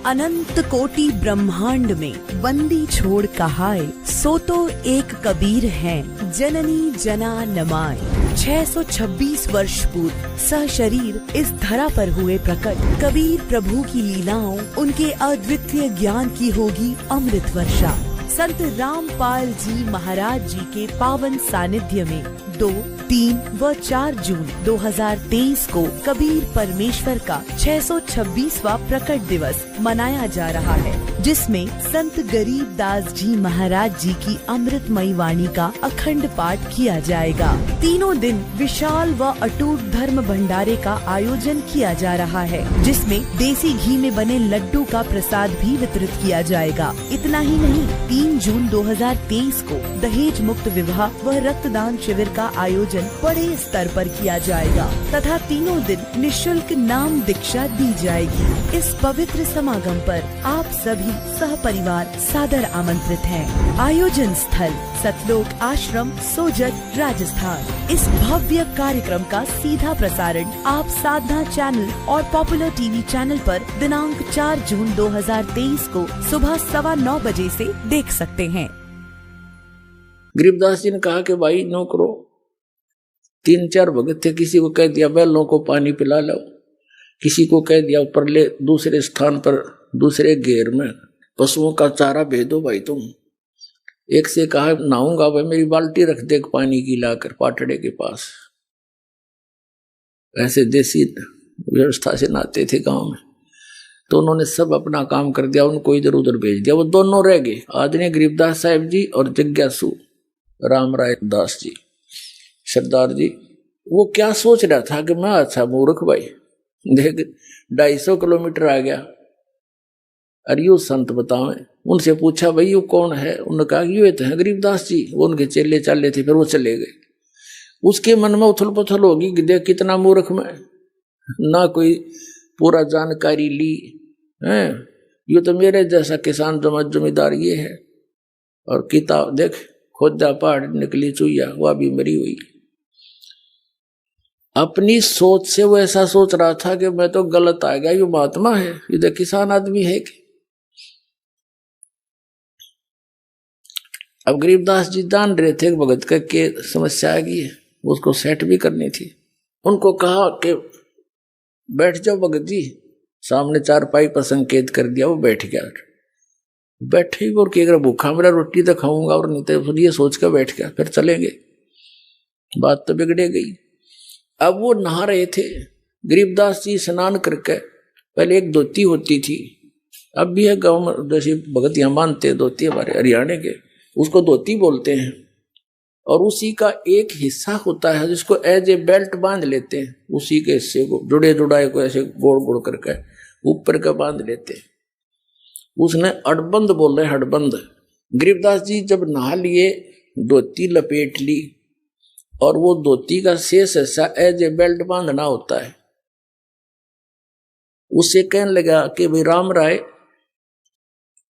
अनंत कोटि ब्रह्मांड में बंदी छोड़ कहाए, सो तो एक कबीर हैं, जननी जना नमाय। 626 वर्ष पूर्व सशरीर इस धरा पर हुए प्रकट, कबीर प्रभु की लीलाओं, उनके अद्वितीय ज्ञान की होगी अमृत वर्षा। संत रामपाल जी महाराज जी के पावन सानिध्य में 2, 3 व 4 जून 2023 को कबीर परमेश्वर का 626वां प्रकट दिवस मनाया जा रहा है, जिसमें संत गरीब दास जी महाराज जी की अमृतमयी वाणी का अखंड पाठ किया जाएगा। तीनों दिन विशाल व अटूट धर्म भंडारे का आयोजन किया जा रहा है, जिसमें देसी घी में बने लड्डू का प्रसाद भी वितरित किया जाएगा। इतना ही नहीं, 3 जून 2023 को दहेज मुक्त विवाह व रक्तदान शिविर का आयोजन बड़े स्तर पर किया जाएगा तथा तीनों दिन निशुल्क नाम दीक्षा दी जाएगी। इस पवित्र समागम पर आप सभी सहपरिवार सादर आमंत्रित हैं। आयोजन स्थल सतलोक आश्रम, सोजत, राजस्थान। इस भव्य कार्यक्रम का सीधा प्रसारण आप साधना चैनल और पॉपुलर टीवी चैनल पर दिनांक 4 जून 2023 को सुबह 9:15 बजे से देख सकते हैं। गरीबदास जी ने कहा कि भाई नो करो, 3-4 भगत थे, किसी को कह दिया बैलों को पानी पिला लो, किसी को कह दिया ऊपर ले दूसरे स्थान पर दूसरे घेर में पशुओं का चारा भेजो भाई तुम। एक से कहा नहाऊंगा भाई, मेरी बाल्टी रख दे पानी की लाकर पाटड़े के पास। ऐसे देसी व्यवस्था से नहाते थे गांव में। तो उन्होंने सब अपना काम कर दिया, उनको इधर उधर भेज दिया। वो दोनों रह गए, आदरणीय गरीबदास साहब जी और जिज्ञासु राम राय दास जी सरदार जी। वो क्या सोच रहा था कि मैं अच्छा मूर्ख भाई, देख 250 किलोमीटर आ गया, अरे यू संत बतावे। उनसे पूछा भाई यू कौन है? उन्होंने कहा ये तो है गरीबदास जी। वो उनके चेले चाले थे, फिर वो चले गए। उसके मन में उथल पुथल होगी कि देख कितना मूर्ख मैं, ना कोई पूरा जानकारी ली है, ये तो मेरे जैसा किसान जमींदार ये है। और किताब देख खोदा पहाड़ निकली चुईया, वह भी मरी हुई। अपनी सोच से वो ऐसा सोच रहा था कि मैं तो गलत आ गया, ये महात्मा है, ये तो किसान आदमी है कि। अब गरीबदास जी जान रहे थे कि भगत का के समस्या आ गई है, उसको सेट भी करनी थी। उनको कहा कि बैठ जाओ भगत जी। सामने 4 पर संकेत कर दिया, वो बैठ गया। बैठे और कि अगर भूखा मेरा रोटी तो खाऊंगा, और नहीं तो फिर ये सोच कर बैठ गया, फिर चलेंगे। बात तो बिगड़े गई। अब वो नहा रहे थे, गरीबदास जी स्नान करके, पहले एक धोती होती थी, अब भी है गाँव में, जैसे भगत यहाँ मानते धोती हमारे हरियाणा के, उसको धोती बोलते हैं। और उसी का एक हिस्सा होता है जिसको एज ए बेल्ट बांध लेते हैं, उसी के हिस्से को जुड़े जुड़ाए को ऐसे गोड़ गोड़ करके ऊपर का बांध लेते हैं। उसने अड़बंद बोल रहे, हड़बंद। गरीबदास जी जब नहा लिए, धोती लपेट ली, और वो धोती का शेष हिस्सा एज ए बेल्ट बांधना होता है। उससे कहने लगा कि भाई राम राय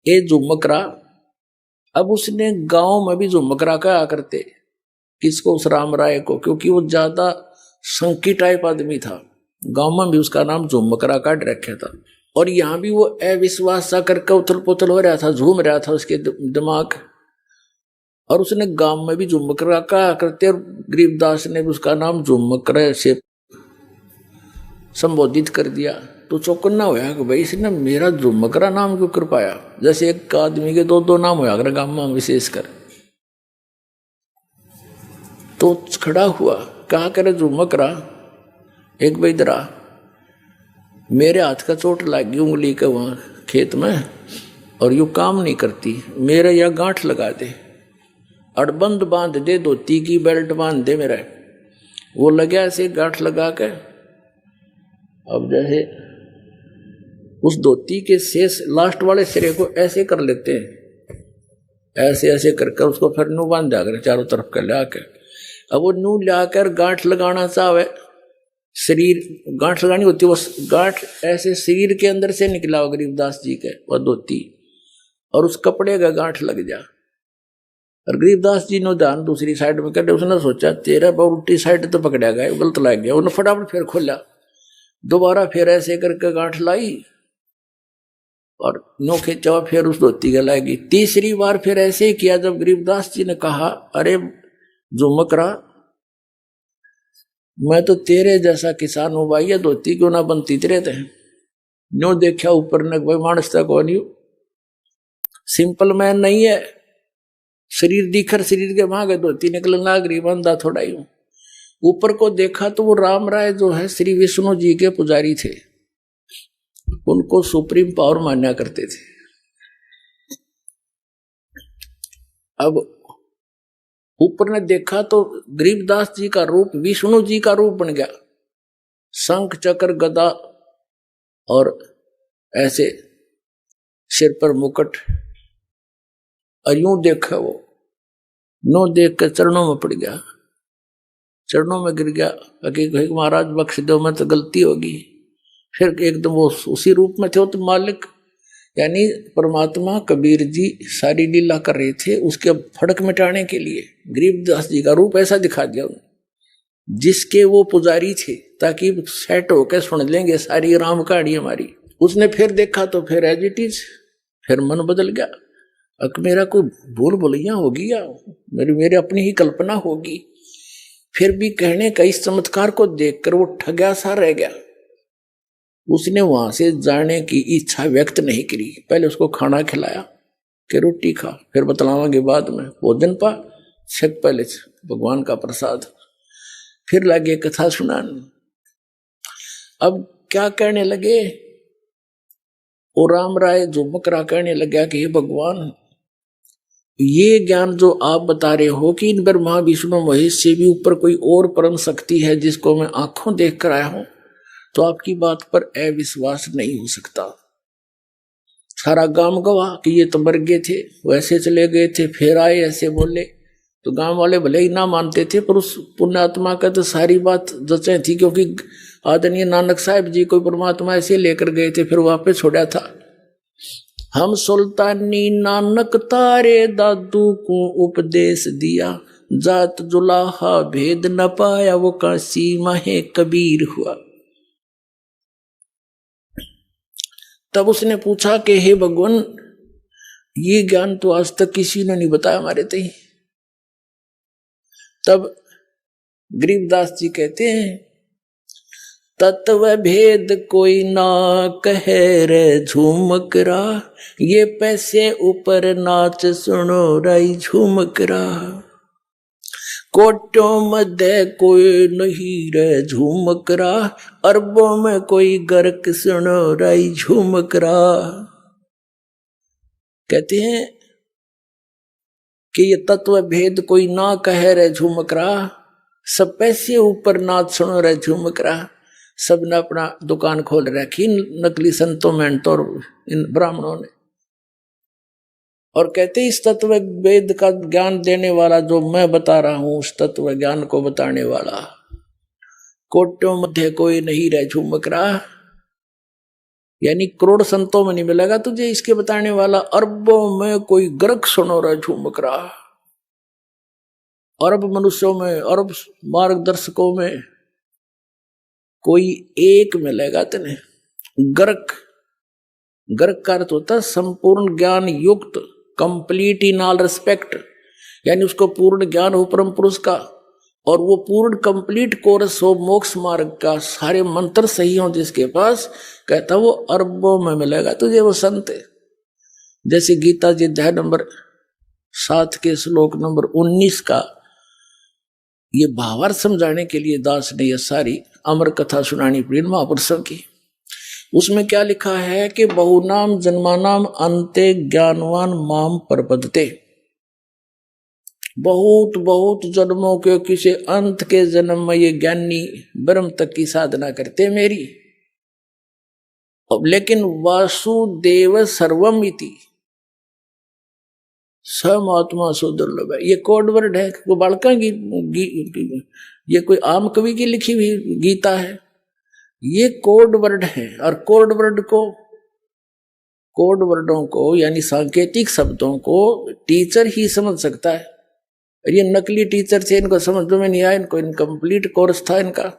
ए झुमकरा। अब उसने गांव में भी झुमकरा कहा करते, किसको? उस राम राय को, क्योंकि वो ज्यादा संकी टाइप आदमी था। गांव में भी उसका नाम झुमकरा काट रखा था। और यहाँ भी वो अविश्वास सा करके उथल पुथल हो रहा था, झूम रहा था उसके दिमाग। और उसने गांव में भी झुमकरा कहा करते, और गरीबदास ने भी उसका नाम झुमकरा से संबोधित कर दिया। तो चौकन्ना होया कि भाई इसने मेरा झुमकरा नाम क्यों कर पाया? जैसे एक आदमी के 2 नाम होया कर गांव में विशेषकर। तो खड़ा हुआ, कहा करे झुमकरा एक बैदरा, मेरे हाथ का चोट लगी उंगली के वहां खेत में, और यू काम नहीं करती, मेरे यहाँ गांठ लगा दे, अड़बंद बांध दे, धोती की बेल्ट बांध दे मेरा। वो लगा ऐसे गांठ लगा के। अब जैसे उस धोती के शेष लास्ट वाले सिरे को ऐसे कर लेते हैं, ऐसे ऐसे करके उसको फिर नू बांध दिया कर चारों तरफ कर ले आकर। अब वो नू लाकर गांठ लगाना चाहे, शरीर गांठ लगानी होती है, वो गांठ ऐसे शरीर के अंदर से निकला हो गरीबदास जी के, वो धोती, और उस कपड़े का गांठ लग जा। और गरीबदास जी ने ध्यान दूसरी साइड में कर, उसने सोचा तेरा बहुत उल्टी साइड तो पकड़ा गया, गलत लग गया। उन्होंने फटाफट फिर खोला, दोबारा फिर ऐसे करके गांठ लाई, और नोखे चवा फिर उस धोती गलाएगी। तीसरी बार फिर ऐसे ही किया जब गरीबदास जी ने कहा, अरे झुमकरा, मैं तो तेरे जैसा किसान हूं भाई, ये धोती क्यों ना बनती तेरे थे। न्यो देखा ऊपर ने, भाई मानस तक हो नहीं, सिंपल मैन नहीं है। शरीर दिखर शरीर के भागे धोती निकल नागरी बंदा थोड़ा ही। ऊपर को देखा तो वो राम राय जो है श्री विष्णु जी के पुजारी थे, उनको सुप्रीम पावर मान्या करते थे। अब ऊपर ने देखा तो गरीबदास जी का रूप विष्णु जी का रूप बन गया, शंख चक्र गदा और ऐसे सिर पर मुकुट। और यूं देखा वो, नो देख कर चरणों में पड़ गया, चरणों में गिर गया कि महाराज बख्श दो, मैं तो गलती होगी। फिर एकदम वो उसी रूप में थे, वो तो मालिक यानी परमात्मा कबीर जी सारी लीला कर रहे थे, उसके फड़क मिटाने के लिए गरीबदास जी का रूप ऐसा दिखा दिया जिसके वो पुजारी थे, ताकि सेट होकर सुन लेंगे सारी राम कहानी हमारी। उसने फिर देखा तो फिर एज इट इज, फिर मन बदल गया। अब मेरा कोई भूल भुलैया होगी या मेरी अपनी ही कल्पना होगी। फिर भी कहने का इस चमत्कार को देखकर वो ठगा सा रह गया। उसने वहां से जाने की इच्छा व्यक्त नहीं करी। पहले उसको खाना खिलाया कि रोटी खा, फिर बतलावांगे बाद में, भोजन पा छक पहले भगवान का प्रसाद। फिर लगे कथा सुनाने। अब क्या कहने लगे, वो राम राय झुमकरा कहने लगा कि हे भगवान, ये ज्ञान जो आप बता रहे हो कि इन ब्रह्मा विष्णु महेश से भी ऊपर कोई और परम शक्ति है जिसको मैं आंखों देख कर आया हूं, तो आपकी बात पर अविश्वास नहीं हो सकता। सारा गांव गवाह कि ये तो मर गए थे, वैसे चले गए थे, फिर आए ऐसे बोले। तो गांव वाले भले ही ना मानते थे, पर उस पुण्यात्मा का तो सारी बात जचे थी, क्योंकि आदरणीय नानक साहब जी को परमात्मा ऐसे लेकर गए थे, फिर वापस छोड़ा था। हम सुल्तानी नानक तारे दादू को उपदेश दिया, जात जुलाहा भेद न पाया, वो काशी माहे कबीर हुआ। तब उसने पूछा कि हे भगवान, ये ज्ञान तो आज तक किसी ने नहीं बताया हमारे तई। तब गरीबदास जी कहते हैं, तत्व भेद कोई ना कहे रे झूमकरा, ये पैसे ऊपर नाच सुनो राई झूमकरा। कोटों मध्य कोई नहीं रे झूमकरा, अरबों में कोई गर्क सुनो राई झूमकरा। कहते हैं कि ये तत्व भेद कोई ना कहे रे झूमकरा, सब पैसे ऊपर नाच सुनो रे झूमकरा। सब ने अपना दुकान खोल रखी, नकली संतों मेहनतों और इन ब्राह्मणों ने। और कहते इस तत्व वेद का ज्ञान देने वाला जो मैं बता रहा हूं, उस तत्व ज्ञान को बताने वाला, कोटों मध्य कोई नहीं रह झूमकरा, यानी करोड़ संतों में नहीं मिलेगा तुझे इसके बताने वाला। अरबों में कोई गर्क सुनो रह झूमकरा, अरब मनुष्यों में, अरब मार्गदर्शकों में कोई एक मिलेगा तेने। गर्क, गर्क का अर्थ होता है संपूर्ण ज्ञान युक्त, कंप्लीट इन ऑल रिस्पेक्ट, यानी उसको पूर्ण ज्ञान हो परम पुरुष का, और वो पूर्ण कंप्लीट कोर्स हो मोक्ष मार्ग का, सारे मंत्र सही हो जिसके पास, कहता वो अरबों में मिलेगा तुझे वो संत। जैसे गीता जी अध्याय नंबर 7 के श्लोक नंबर 19 का ये भावार्थ समझाने के लिए दास ने यह सारी अमर कथा सुनानी पड़ी महापुरुषों की। उसमें क्या लिखा है कि बहुनाम जन्मानाम अंते ज्ञानवान माम प्रपद्यते, बहुत बहुत जन्मों के किसी अंत के जन्म में ये ज्ञानी ब्रह्म तक की साधना करते मेरी। अब लेकिन वासुदेव सर्वम इति, समात्मा सो दुर्लभ है, ये कोड वर्ड है। वो बालका ये कोई आम कवि की लिखी हुई गीता है, ये कोड वर्ड है। और कोड वर्डों को यानी सांकेतिक शब्दों को टीचर ही समझ सकता है। और ये नकली टीचर थे, इनको समझ में नहीं आया, इनको इनकम्प्लीट कोर्स था इनका।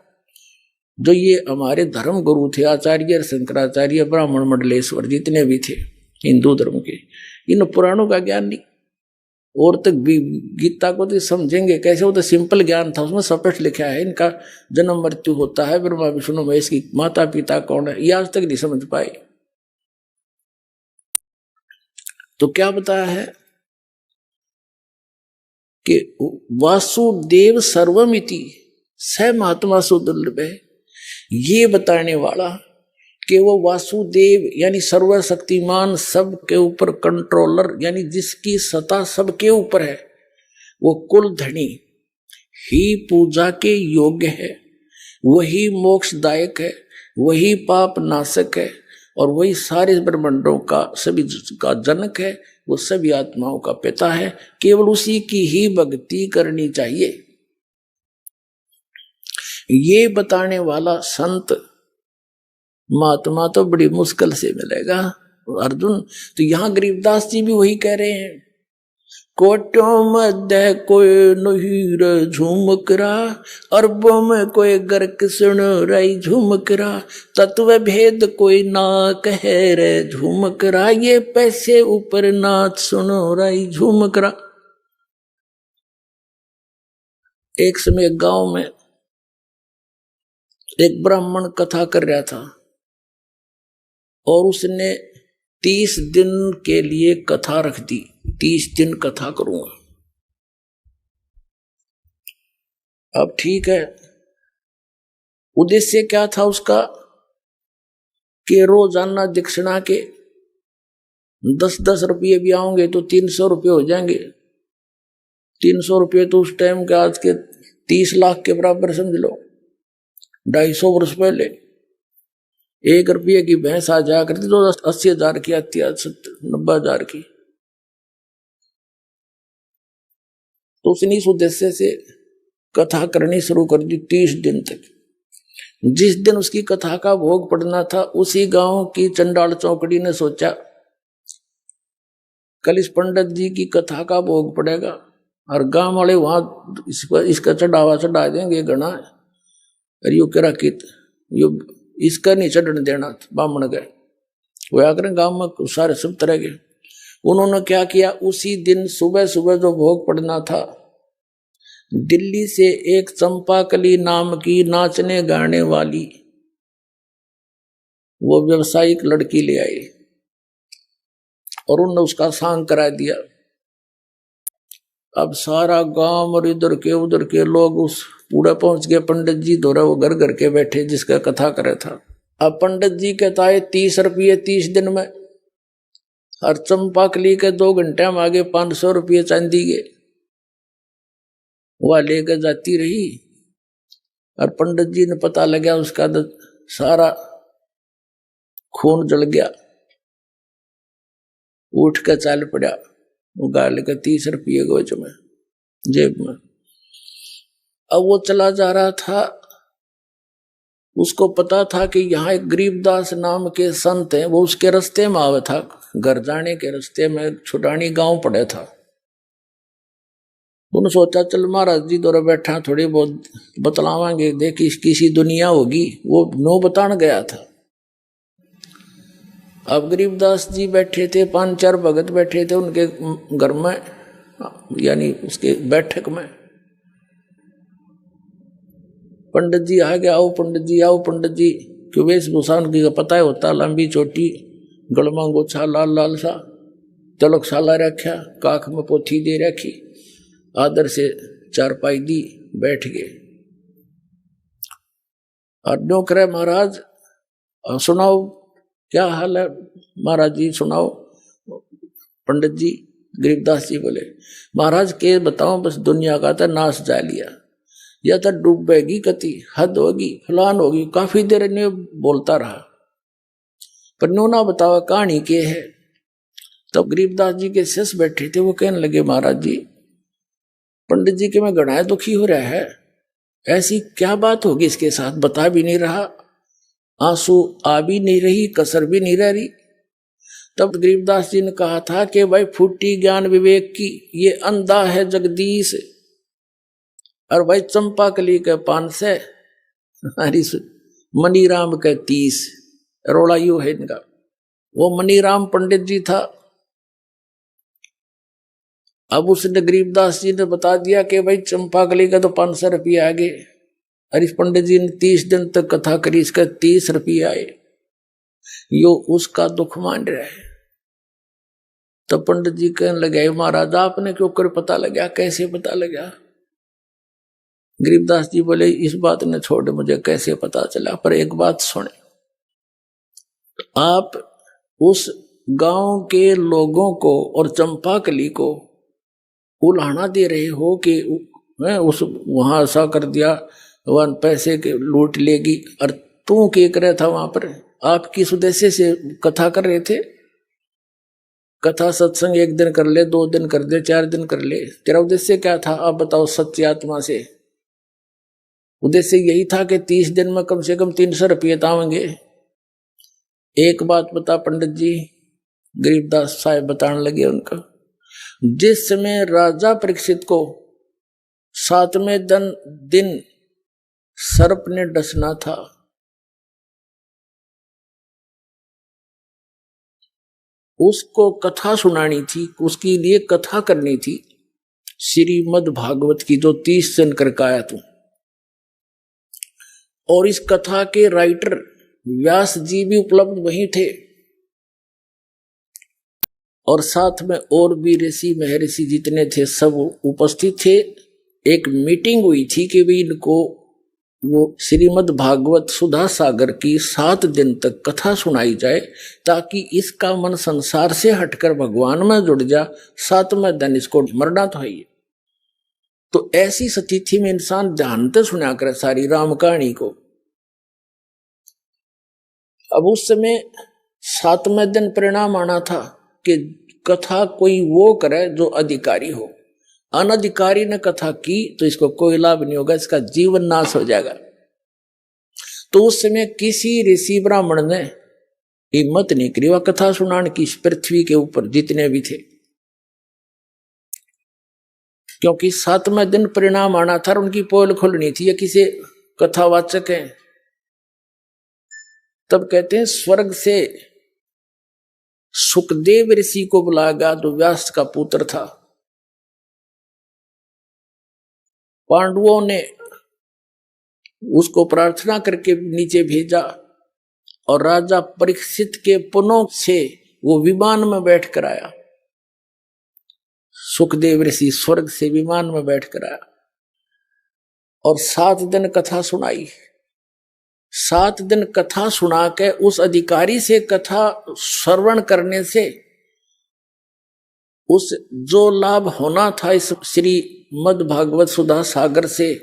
जो ये हमारे धर्म गुरु थे, आचार्य शंकराचार्य, ब्राह्मण मंडलेश्वर, जितने भी थे हिंदू धर्म के, इन पुराणों का ज्ञान नहीं। और तक भी गीता को तो समझेंगे कैसे, वो तो सिंपल ज्ञान था, उसमें स्पष्ट लिखा है इनका जन्म मृत्यु होता है, ब्रह्मा विष्णु महेश की माता पिता कौन है, ये आज तक नहीं समझ पाए। तो क्या बताया है कि वासुदेव सर्वमिति स महात्मा सुदुर्लभ है, ये बताने वाला कि वो वासुदेव यानी सर्वशक्तिमान, सबके ऊपर कंट्रोलर, यानी जिसकी सत्ता सबके ऊपर है, वो कुल धनी ही पूजा के योग्य है, वही मोक्षदायक है, वही पाप नाशक है, और वही सारे ब्रह्मांडों का सभी का जनक है, वो सभी आत्माओं का पिता है। केवल उसी की ही भक्ति करनी चाहिए, ये बताने वाला संत महात्मा तो बड़ी मुश्किल से मिलेगा अर्जुन। तो यहां गरीबदास जी भी वही कह रहे हैं, कोटों मध्य कोई नहीं रे झुमकरा, अरबों में कोई गर्क सुन रही झुमकरा, तत्व भेद कोई ना कहे रे झुमकरा, ये पैसे ऊपर नाच सुनो रही झुमकरा। एक समय गांव में एक ब्राह्मण कथा कर रहा था, और उसने 30 दिन के लिए कथा रख दी, 30 दिन कथा करूंगा। अब ठीक है, उद्देश्य क्या था उसका कि रोजाना दक्षिणा के 10-10 रुपये भी आओगे तो 300 रुपये हो जाएंगे। 300 रुपये तो उस टाइम के आज के 30 लाख के बराबर समझ लो। 250 वर्ष पहले 1 रुपये की भैंस आ जाया करती तो 80,000 की आती, 90,000 की। तो उसने इस उद्देश्य से कथा करनी शुरू कर दी 30 दिन तक। जिस दिन उसकी कथा का भोग पड़ना था, उसी गांव की चंडाल चौकड़ी ने सोचा कल इस पंडित जी की कथा का भोग पड़ेगा, और गांव वाले वहां इसका चढ़ावा चढ़ा देंगे घना, और यू करा कि यो इसका नहीं चढ़ने देना। बामण गए, वो आकर गांव में सारे सब तरह के। उन्होंने क्या किया, उसी दिन सुबह सुबह जो भोग पड़ना था, दिल्ली से एक चंपाकली नाम की नाचने गाने वाली वो व्यवसायिक लड़की ले आई, और उन्होंने उसका सांग करा दिया। अब सारा गांव और इधर के उधर के लोग उस पूरा पहुंच गए पंडित जी दौरा, वो घर घर के बैठे जिसका कथा करे था। अब पंडित जी कहता है 30 रुपये 30 दिन में, और चंपाकली के 2 घंटे में आगे 500 रुपये चांदी के वह लेकर जाती रही। और पंडित जी ने पता लगा, उसका सारा खून जल गया, उठ कर चाल पड़ा, वो गाल का 30 रुपये गोज में जेब में। अब वो चला जा रहा था, उसको पता था कि यहाँ एक गरीबदास नाम के संत हैं, वो उसके रास्ते में आवे था, घर जाने के रास्ते में छुटानी गांव पड़े था। उन्होंने सोचा चल महाराज जी दौरे बैठा, थोड़ी बहुत बतलावांगे, देखी किसी दुनिया होगी। वो नो बतान गया था। अब गरीबदास जी बैठे थे, 5-4 भगत बैठे थे उनके घर में, यानी उसके बैठक में। पंडित जी आ गया, आओ पंडित जी, आओ पंडित जी। क्यों वेशभूषा उनकी पता है होता, लंबी चोटी, गलमा गोछा लाल लाल सा, तलक साला रखा, काख में पोथी दे रखी, आदर से चारपाई दी, बैठ गए। और नो करे महाराज सुनाओ क्या हाल है। महाराज जी सुनाओ। पंडित जी गरीबदास जी बोले महाराज के बताओ, बस दुनिया का तो नाश जा लिया, या तो डूबेगी कति, हद होगी, फलान होगी। काफी देर ने बोलता रहा, पर नो ना बताओ कहानी के है। तब गरीबदास जी के शिष्य बैठे थे, वो कहने लगे महाराज जी पंडित जी के मैं गणाए दुखी हो रहा है, ऐसी क्या बात होगी इसके साथ, बता भी नहीं रहा, आंसू आ भी नहीं रही, कसर भी नहीं रह रही। तब गरीबदास जी ने कहा था कि भाई फूटी ज्ञान विवेक की, ये अंधा है जगदीश, और भाई चंपाकली के पान से हरी मनीराम के 30। रोड़ा यू है इनका। वो मनीराम पंडित जी था। अब उसने गरीबदास जी ने बता दिया कि भाई चंपाकली का तो 500 रुपये आ गए। और इस पंडित जी ने 30 दिन तक कथा करी, इसका 30 रुपये आए। यो उसका दुख मान रहा है। तो पंडित जी कहने लगे, महाराज आपने क्यों कर पता लगा, कैसे पता लगा? गरीबदास जी बोले, इस बात ने छोड़, मुझे कैसे पता चला, पर एक बात सुने। आप उस गांव के लोगों को और चंपाकली को उल्हाना दे रहे हो कि उस वहां ऐसा कर दिया, वहां पैसे के लूट लेगी। और तू क्या कर रहा था वहां पर? आप किस उद्देश्य से कथा कर रहे थे? कथा सत्संग 1 दिन कर ले, 2 दिन कर ले, 4 दिन कर ले, तेरा उद्देश्य क्या था? आप बताओ सच्ची आत्मा से। उद्देश्य यही था कि 30 दिन में कम से कम 300 रुपये तावेंगे। एक बात बता पंडित जी, गरीबदास साहब बताने लगे उनका, जिस समय राजा परीक्षित को 7वें दिन सर्प ने डसना था, उसको कथा सुनानी थी, उसके लिए कथा करनी थी श्रीमद् भागवत की, जो 30 दिन करके आया तू। और इस कथा के राइटर व्यास जी भी उपलब्ध वहीं थे, और साथ में और भी ऋषि महर्षि जितने थे सब उपस्थित थे। एक मीटिंग हुई थी कि भी इनको वो श्रीमद् भागवत सुधा सागर की 7 दिन तक कथा सुनाई जाए, ताकि इसका मन संसार से हटकर भगवान में जुड़ जा। 7वें दिन इसको मरना तो है। तो ऐसी स्थिति में इंसान जानते सुना कर सारी राम कहानी को। अब उस समय 7वें दिन परिणाम आना था कि कथा कोई वो करे जो अधिकारी हो। अनधिकारी ने कथा की तो इसको कोई लाभ नहीं होगा, इसका जीवन नाश हो जाएगा। तो उस समय किसी ऋषि ब्राह्मण ने हिम्मत नहीं करी वह कथा सुनाने की, इस पृथ्वी के ऊपर जितने भी थे, क्योंकि 7वें दिन परिणाम आना था, उनकी पोल खोलनी थी। या किसी कथावाचक है, तब कहते हैं स्वर्ग से सुखदेव ऋषि को बुलाया गया, जो व्यास का पुत्र था। पांडवों ने उसको प्रार्थना करके नीचे भेजा, और राजा परीक्षित के पुनों से वो विमान में बैठ कर आया। सुखदेव ऋषि स्वर्ग से विमान में बैठ कर आया और 7 दिन कथा सुनाई। 7 दिन कथा सुना के उस अधिकारी से कथा श्रवण करने से उस जो लाभ होना था इस श्रीमद् भागवत सुधा सागर से,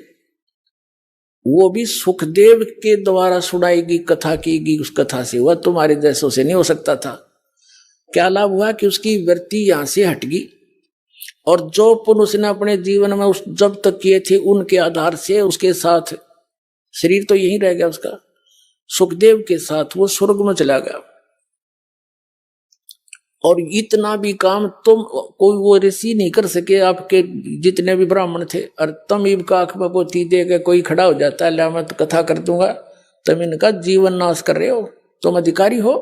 वो भी सुखदेव के द्वारा सुनाएगी, कथा कीगी। उस कथा से वह तुम्हारे जैसों से नहीं हो सकता था। क्या लाभ हुआ कि उसकी वृत्ति यहां से हट गई, और जो पुण्य उसने अपने जीवन में उस जब तक किए थे उनके आधार से उसके साथ शरीर तो यहीं रह गया उसका, सुखदेव के साथ वो स्वर्ग में चला गया। और इतना भी काम तुम कोई वो ऋषि नहीं कर सके, आपके जितने भी ब्राह्मण थे। और तुम इनका आंख में पोती दे के कोई खड़ा हो जाता है, ला मैं तो कथा कर दूंगा, तुम इनका जीवन नाश कर रहे हो, तुम अधिकारी हो।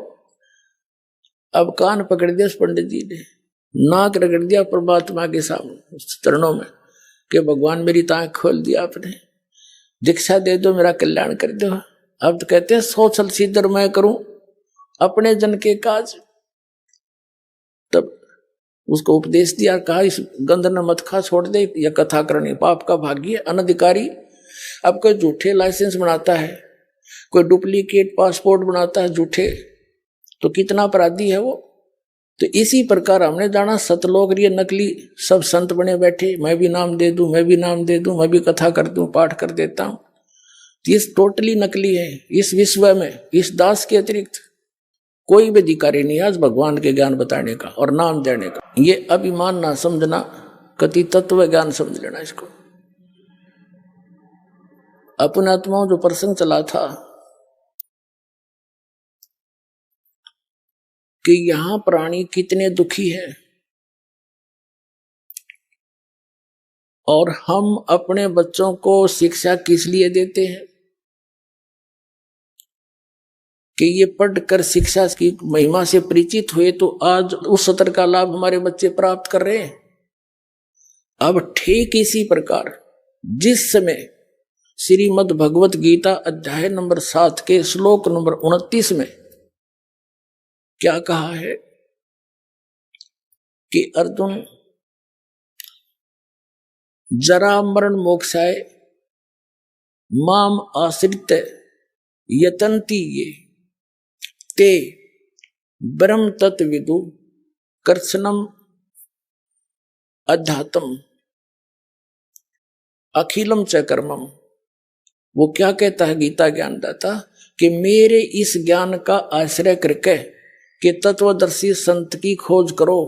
अब कान पकड़ दिया उस पंडित जी ने, नाक रगड़ दिया परमात्मा के सामने चरणों में कि भगवान मेरी तांख खोल दिया आपने, दीक्षा दे दो, मेरा कल्याण कर दो। अब तो कहते हैं 100 साल सिद्धर मैं करूं अपने जन के काज। तब उसको उपदेश दिया, कहा इस गंध न मत खा, छोड़ दे, यह कथा करनी पाप का भाग्य। अनधिकारी अब कोई झूठे लाइसेंस बनाता है, कोई डुप्लीकेट पासपोर्ट बनाता है झूठे, तो कितना अपराधी है वो। तो इसी प्रकार हमने जाना सतलोक ये नकली सब संत बने बैठे, मैं भी नाम दे दूं, मैं भी नाम दे दूं, मैं भी कथा कर दूं, पाठ कर देता हूं। ये टोटली नकली है। इस विश्व में इस दास के अतिरिक्त कोई भी अधिकारी नहीं आज भगवान के ज्ञान बताने का और नाम देने का। ये अभिमान ना समझना, कति तत्व ज्ञान समझ लेना इसको। अपने आत्माओं जो प्रसंग चला था कि यहां प्राणी कितने दुखी है, और हम अपने बच्चों को शिक्षा किस लिए देते हैं? कि ये पढ़कर शिक्षा की महिमा से परिचित हुए तो आज उस सत्र का लाभ हमारे बच्चे प्राप्त कर रहे हैं। अब ठीक इसी प्रकार जिस समय श्रीमद् भगवत गीता अध्याय नंबर 7 के श्लोक नंबर 29 में क्या कहा है कि अर्जुन जरा मरण मोक्षाय माम आश्रित यतन्ति ये ते ब्रह्म तत्विदु कर्षणम अध्यात्म अखिलम च कर्मम। वो क्या कहता है गीता ज्ञानदाता कि मेरे इस ज्ञान का आश्रय करके कि तत्वदर्शी संत की खोज करो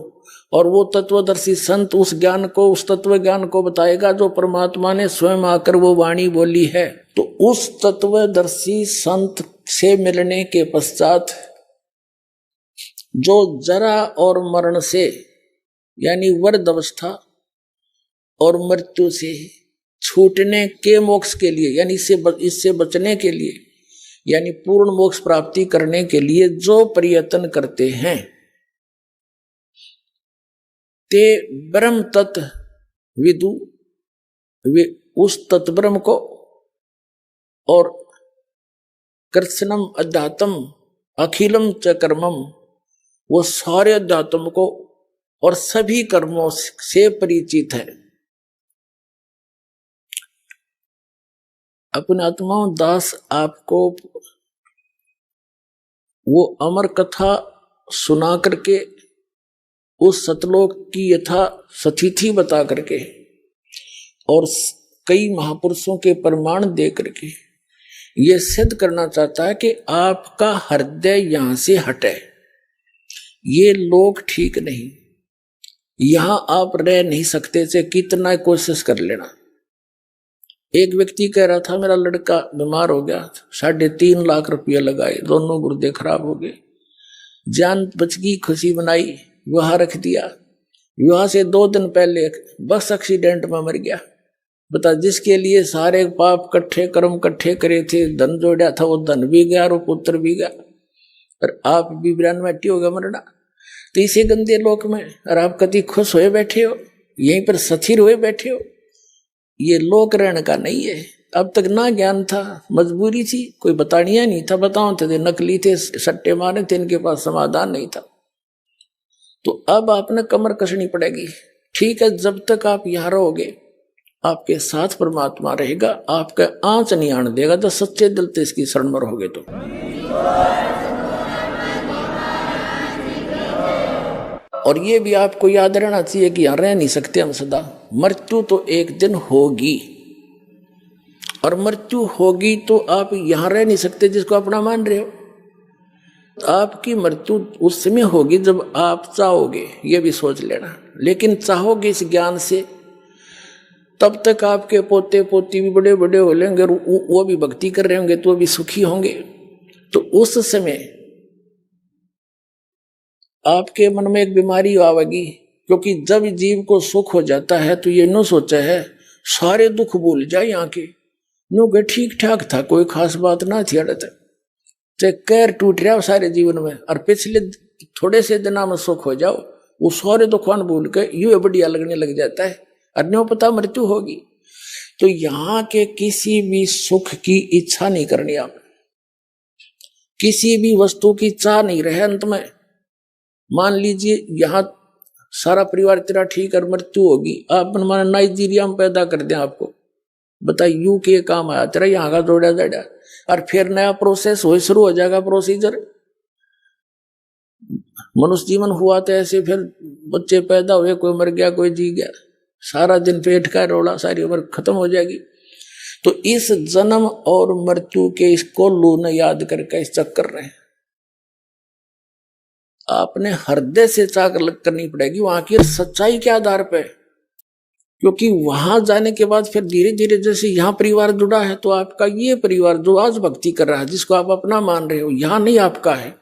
और वो तत्वदर्शी संत उस ज्ञान को, उस तत्व ज्ञान को बताएगा जो परमात्मा ने स्वयं आकर वो वाणी बोली है। तो उस तत्वदर्शी संत से मिलने के पश्चात जो जरा और मरण से यानी वृद्ध अवस्था और मृत्यु से छूटने के मोक्ष के लिए यानी इससे बचने के लिए यानी पूर्ण मोक्ष प्राप्ति करने के लिए जो प्रयत्न करते हैं ते ब्रह्म तत्व विदु, वे उस तत्ब्रह्म को और कृष्णम अध्यात्म अखिलम च कर्मम, वो सारे अध्यात्म को और सभी कर्मों से परिचित है। अपने आत्माओं दास आपको वो अमर कथा सुना करके उस सतलोक की यथा सतिथि बता करके और कई महापुरुषों के प्रमाण दे करके ये सिद्ध करना चाहता है कि आपका हृदय यहां से हटे, ये लोग ठीक नहीं, यहां आप रह नहीं सकते से कितना कोशिश कर लेना। एक व्यक्ति कह रहा था मेरा लड़का बीमार हो गया, 3.5 लाख रुपया लगाए, दोनों गुर्दे खराब हो गए, जान बच गई, खुशी बनाई, विवाह रख दिया। विवाह से 2 दिन पहले बस एक्सीडेंट में मर गया। बता, जिसके लिए सारे पाप कट्ठे कर्म इकट्ठे करे थे, धन जोड़ा था, वो धन भी गया और पुत्र भी गया, और आप भी 92 हो गया मरना। तो इसे गंदे लोक में और आप कभी खुश हुए बैठे हो, यहीं पर स्थिर हुए बैठे हो। ये लोक रहने का नहीं है। अब तक ना ज्ञान था, मजबूरी थी, कोई बतानिया नहीं था, बताओ थे नकली थे, सट्टे मारे थे, इनके पास समाधान नहीं था। तो अब आपने कमर कसनी पड़ेगी। ठीक है, जब तक आप यहाँ रहोगे आपके साथ परमात्मा रहेगा, आपका आंच नहीं आने देगा, तो सच्चे दिल से इसकी शरण में रहोगे। तो और ये भी आपको याद रहना चाहिए कि यहां रह नहीं सकते हम सदा, मृत्यु तो एक दिन होगी, और मृत्यु होगी तो आप यहां रह नहीं सकते जिसको अपना मान रहे हो। आपकी मृत्यु उस समय होगी जब आप चाहोगे, ये भी सोच लेना। लेकिन चाहोगे इस ज्ञान से, तब तक आपके पोते पोती भी बड़े बड़े हो लेंगे, वो भी भक्ति कर रहे होंगे, तो वो भी सुखी होंगे। तो उस समय आपके मन में एक बीमारी आवेगी, क्योंकि जब जीव को सुख हो जाता है तो ये न सोचा है सारे दुख भूल जाए यहाँ के, नो के ठीक ठाक था, कोई खास बात ना थी, चाहे कैर टूट रहा सारे जीवन में, और पिछले थोड़े से दिनों में सुख हो जाओ, वो सारे दुखान भूल के यूं बढ़िया लगने लग जाता है, और न्यों पता मृत्यु होगी। तो यहाँ के किसी भी सुख की इच्छा नहीं करनी, आप किसी भी वस्तु की चाह नहीं रहे। अंत में मान लीजिए यहाँ सारा परिवार तेरा ठीक और मृत्यु होगी, आप माना नाइजीरिया में पैदा कर दें आपको, बताइए यू के काम आया तेरा, यहाँ का जोड़ा जाड़ा, और फिर नया प्रोसेस हो शुरू हो जाएगा, प्रोसीजर। मनुष्य जीवन हुआ तो ऐसे, फिर बच्चे पैदा हुए, कोई मर गया कोई जी गया, सारा दिन पेट का रोड़ा, सारी उम्र खत्म हो जाएगी। तो इस जन्म और मृत्यु के इसको लू न याद करके इस चक्कर रहे, आपने हृदय से चाक करनी पड़ेगी वहां की सच्चाई के आधार पे, क्योंकि वहां जाने के बाद फिर धीरे धीरे जैसे यहाँ परिवार जुड़ा है, तो आपका ये परिवार जो आज भक्ति कर रहा है, जिसको आप अपना मान रहे हो, यहाँ नहीं आपका है,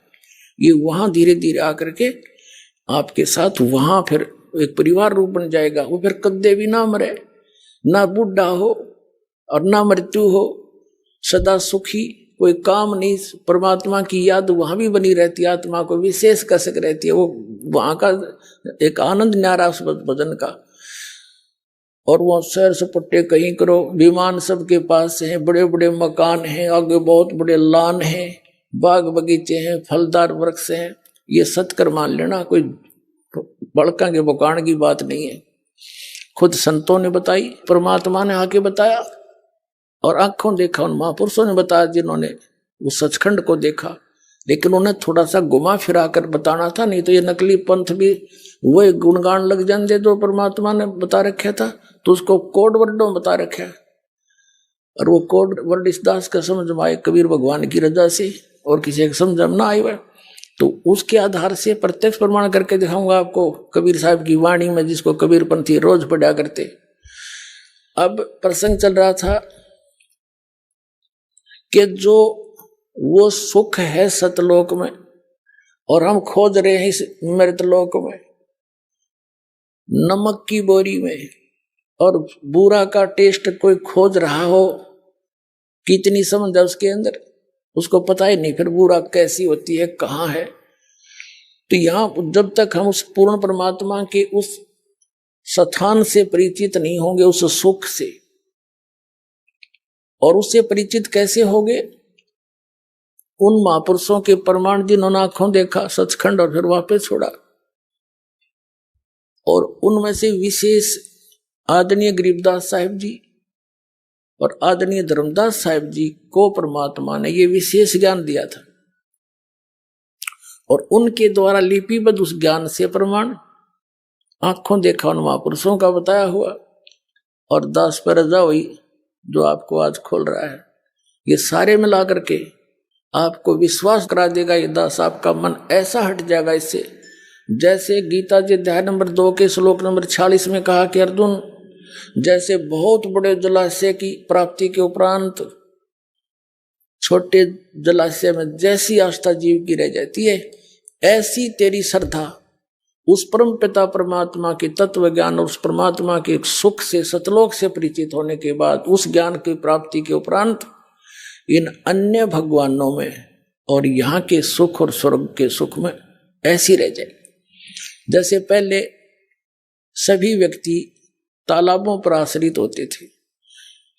ये वहां धीरे धीरे आकर के आपके साथ वहां फिर एक परिवार रूप बन जाएगा। वो फिर कद्दे भी ना मरे, ना बूढ़ा हो और ना मृत्यु हो, सदा सुखी, कोई काम नहीं, परमात्मा की याद वहां भी बनी रहती है, आत्मा को विशेष कसक रहती है, वो वहां का एक आनंद न्यारा उस भजन का। और वो सैर सपट्टे कहीं करो, विमान सबके पास है, बड़े बड़े मकान हैं, आगे बहुत बड़े लान हैं, बाग बगीचे हैं, फलदार वृक्ष हैं, ये सत्कर मान लेना, कोई बड़का के बुकान की बात नहीं है। खुद संतों ने बताई, परमात्मा ने आके बताया, और आंखों देखा उन महापुरुषों ने बताया जिन्होंने उस सचखंड को देखा। लेकिन उन्हें थोड़ा सा घुमा फिरा कर बताना था, नहीं तो ये नकली पंथ भी वही गुणगान लग जाते जो परमात्मा ने बता रखा था, तो उसको कोड वर्डों में बता रखा है। और वो कोड वर्ड इस दास का समझ में आए कबीर भगवान की रजा से, और किसी का समझ में ना आए हुआ, तो उसके आधार से प्रत्यक्ष प्रमाण करके दिखाऊंगा आपको कबीर साहब की वाणी में, जिसको कबीर पंथी रोज पढ़ा करते। अब प्रसंग चल रहा था कि जो वो सुख है सतलोक में, और हम खोज रहे हैं इस मृतलोक में, नमक की बोरी में, और बुरा का टेस्ट कोई खोज रहा हो, कितनी समझ है उसके अंदर, उसको पता ही नहीं फिर बुरा कैसी होती है, कहाँ है। तो यहां जब तक हम उस पूर्ण परमात्मा के उस स्थान से परिचित नहीं होंगे, उस सुख से, और उससे परिचित कैसे होंगे, उन महापुरुषों के प्रमाण जिन्होंने आंखों देखा सचखंड और फिर वापस छोड़ा, और उनमें से विशेष आदरणीय गरीबदास साहिब जी और आदरणीय धर्मदास साहिब जी को परमात्मा ने ये विशेष ज्ञान दिया था, और उनके द्वारा लिपिबद्ध उस ज्ञान से प्रमाण आंखों देखा उन महापुरुषों का बताया हुआ, और दास पर रजा हुई जो आपको आज खोल रहा है, ये सारे मिला करके आपको विश्वास करा देगा। ये दास आपका मन ऐसा हट जाएगा इससे, जैसे गीता जी अध्याय नंबर 2 के श्लोक नंबर 46 में कहा कि अर्जुन, जैसे बहुत बड़े जलाशय की प्राप्ति के उपरांत छोटे जलाशय में जैसी आस्था जीव की रह जाती है, ऐसी तेरी श्रद्धा उस परम पिता परमात्मा के तत्व ज्ञान और उस परमात्मा के सुख से सतलोक से परिचित होने के बाद, उस ज्ञान की प्राप्ति के उपरांत इन अन्य भगवानों में और यहाँ के सुख और स्वर्ग के सुख में ऐसी रह जाए। जैसे पहले सभी व्यक्ति तालाबों पर आश्रित होते थे,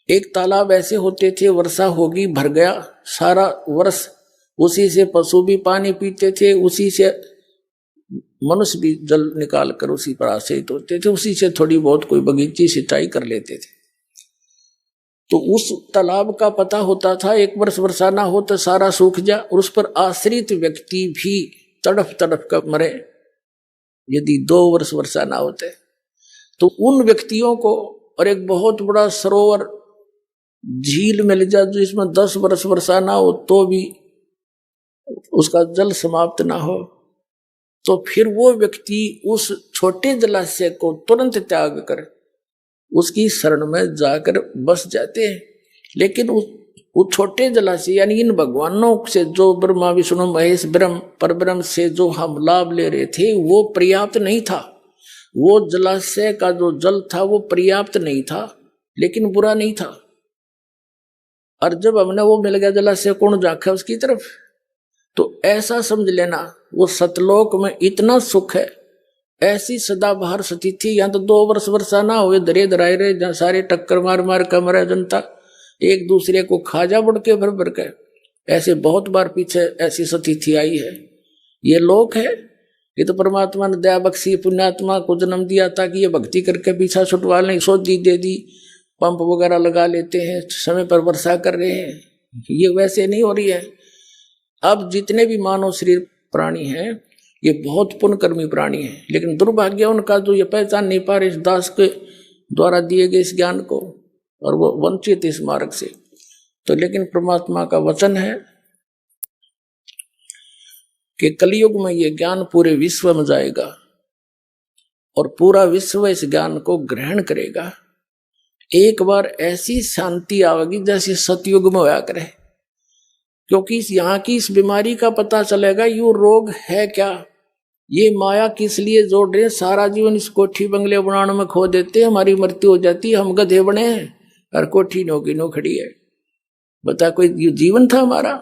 एक तालाब ऐसे होते थे, वर्षा होगी भर गया, सारा वर्ष उसी से पशु भी पानी पीते थे, उसी से मनुष्य भी जल निकाल कर उसी पर आश्रित होते थे, उसी से थोड़ी बहुत कोई बगीची सिंचाई कर लेते थे। तो उस तालाब का पता होता था, एक वर्ष वर्षा ना हो तो सारा सूख जा, और उस पर आश्रित व्यक्ति भी तड़फ तड़फ कर मरे यदि 2 वर्ष वर्षा ना होते। तो उन व्यक्तियों को, और एक बहुत बड़ा सरोवर झील मिल जाए जिसमें 10 वर्ष वर्षा ना हो तो भी उसका जल समाप्त ना हो, तो फिर वो व्यक्ति उस छोटे जलाशय को तुरंत त्याग कर उसकी शरण में जाकर बस जाते हैं। लेकिन उस छोटे जलाशय यानी इन भगवानों से जो ब्रह्मा विष्णु महेश ब्रह्म परब्रह्म से जो हम लाभ ले रहे थे वो पर्याप्त नहीं था। वो जलाशय का जो जल था वो पर्याप्त नहीं था, लेकिन बुरा नहीं था। और जब हमने वो मिल गया जलाशय, कौन जाके उसकी तरफ, तो ऐसा समझ लेना वो सतलोक में इतना सुख है, ऐसी सदाबहार स्थिति। यहाँ तो 2 वर्ष वर्षा ना हुए दरे दराए रहे, जहाँ सारे टक्कर मार मार कर मरे जनता, एक दूसरे को खाजा बुड़ के भर भर के, ऐसे बहुत बार पीछे ऐसी स्थिति आई है। ये लोक है, ये तो परमात्मा ने दया बख्शी, पुण्यात्मा को जन्म दिया ताकि ये भक्ति करके पीछा छुटवा लें, सौदी दे दी, पंप वगैरह लगा लेते हैं, समय पर वर्षा कर रहे हैं। ये वैसे नहीं हो रही है। अब जितने भी मानव शरीर प्राणी हैं ये बहुत पुण्यकर्मी प्राणी हैं, लेकिन दुर्भाग्य उनका जो ये पहचान नहीं पा रहे इस दास के द्वारा दिए गए इस ज्ञान को, और वो वंचित इस मार्ग से। तो लेकिन परमात्मा का वचन है कि कलयुग में ये ज्ञान पूरे विश्व में जाएगा और पूरा विश्व इस ज्ञान को ग्रहण करेगा। एक बार ऐसी शांति आवेगी जैसे सतयुग में होया करे, क्योंकि यहाँ की इस बीमारी का पता चलेगा यू रोग है क्या, ये माया किस लिए जोड़ रहे। सारा जीवन इस कोठी बंगले बनाने में खो देते, हमारी मृत्यु हो जाती, हम गधे बने हैं और कोठी नो की नो खड़ी है। बता कोई ये जीवन था हमारा?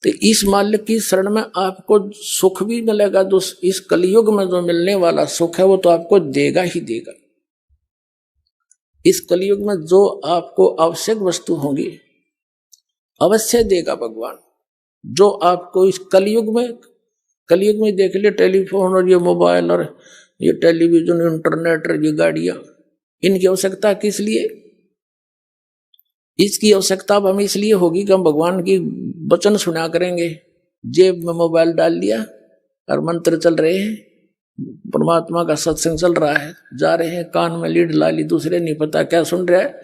तो इस मालिक की शरण में आपको सुख भी मिलेगा, जो इस कलयुग में जो मिलने वाला सुख है वो तो आपको देगा ही देगा। इस कलयुग में जो आपको आवश्यक वस्तु होगी अवश्य देगा भगवान। जो आपको इस कलयुग में देख लिया, टेलीफोन और ये मोबाइल और ये टेलीविजन, इंटरनेट और ये गाड़ियां, इनकी आवश्यकता किस लिए? इसकी आवश्यकता अब हमें इसलिए होगी कि हम भगवान की वचन सुना करेंगे। जेब में मोबाइल डाल लिया और मंत्र चल रहे हैं, परमात्मा का सत्संग चल रहा है, जा रहे हैं, कान में लीड ला ली, दूसरे नहीं पता क्या सुन रहा है।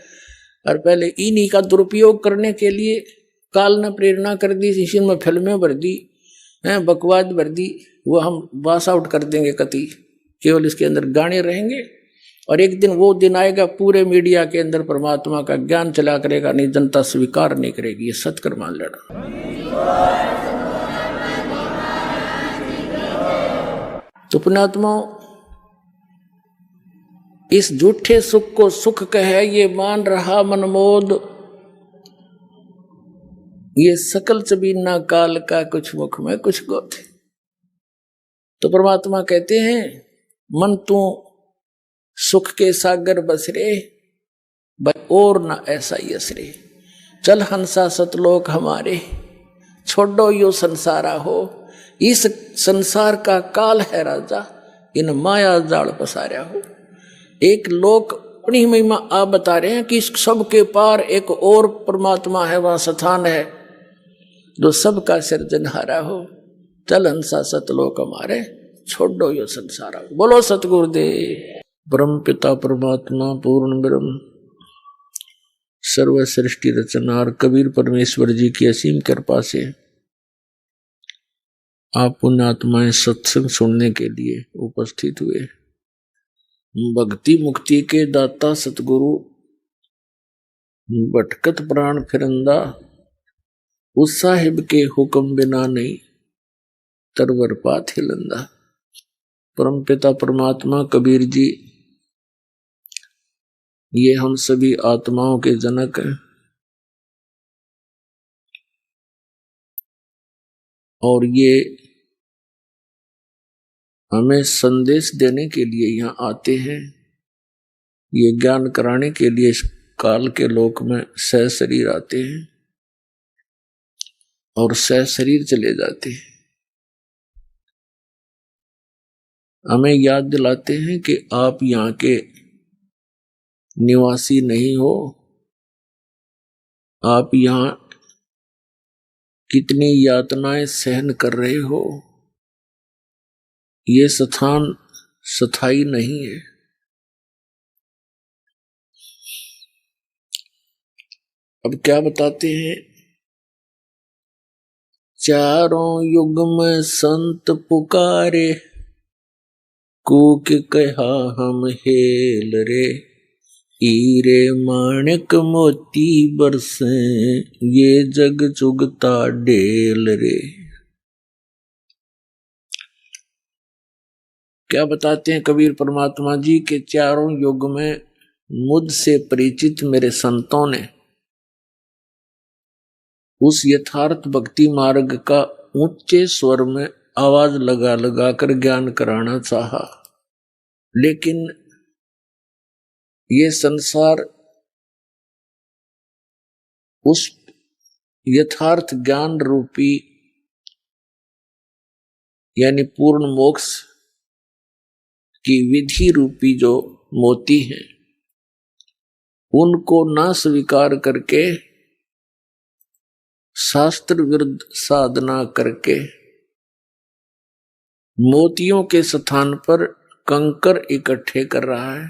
और पहले इन्हीं का दुरुपयोग करने के लिए काल ने प्रेरणा कर दी, इसी में फिल्में भर दी, बकवाद भर दी, वो हम पास आउट कर देंगे कति, केवल इसके अंदर गाने रहेंगे। और एक दिन वो दिन आएगा पूरे मीडिया के अंदर परमात्मा का ज्ञान चला करेगा, नहीं जनता स्वीकार नहीं करेगी। ये सत्कर मान लेना। तो पुण्यात्मा, इस झूठे सुख को सुख कहे ये मान रहा मनमोद, ये सकल चबीना काल का कुछ मुख में कुछ गोथ। तो परमात्मा कहते हैं मन तू सुख के सागर बस रे, और ना ऐसा यस रे। चल हंसा सतलोक हमारे, छोड़ो यो संसारा हो। इस संसार का काल है राजा, इन माया जाल पसारा हो। एक लोक अपनी महिमा आप बता रहे हैं कि सबके पार एक और परमात्मा है, वह स्थान है जो सबका सिरजनहारा हो। चल हंसा सतलोक हमारे, छोड़ो यो संसारा हो। बोलो सतगुरुदेव। परम पिता परमात्मा पूर्ण ब्रह्म सर्व सृष्टि रचनार कबीर परमेश्वर जी की असीम कृपा से आप पुण्यात्माएं सत्संग सुनने के लिए उपस्थित हुए। भक्ति मुक्ति के दाता सतगुरु, भटकत प्राण फिरंदा, उस साहिब के हुक्म बिना नहीं तरवर पात हिलंदा। परम पिता परमात्मा कबीर जी ये हम सभी आत्माओं के जनक हैं और ये हमें संदेश देने के लिए यहाँ आते हैं, ये ज्ञान कराने के लिए इस काल के लोक में सह शरीर आते हैं और सह शरीर चले जाते हैं। हमें याद दिलाते हैं कि आप यहाँ के निवासी नहीं हो, आप यहाँ कितनी यातनाएं सहन कर रहे हो। ये स्थान स्थायी नहीं है। अब क्या बताते हैं? चारों युग में संत पुकारे, कूक कहा हम हेल रे। हीरे माणिक मोती बरसे, ये जग चुगता ढेल रे। क्या बताते हैं कबीर परमात्मा जी के चारों युग में मुझसे परिचित मेरे संतों ने उस यथार्थ भक्ति मार्ग का ऊंचे स्वर में आवाज लगा लगा कर ज्ञान कराना चाहा, लेकिन ये संसार उस यथार्थ ज्ञान रूपी यानी पूर्ण मोक्ष की विधि रूपी जो मोती हैं उनको ना स्वीकार करके शास्त्र विरुद्ध साधना करके मोतियों के स्थान पर कंकर इकट्ठे कर रहा है,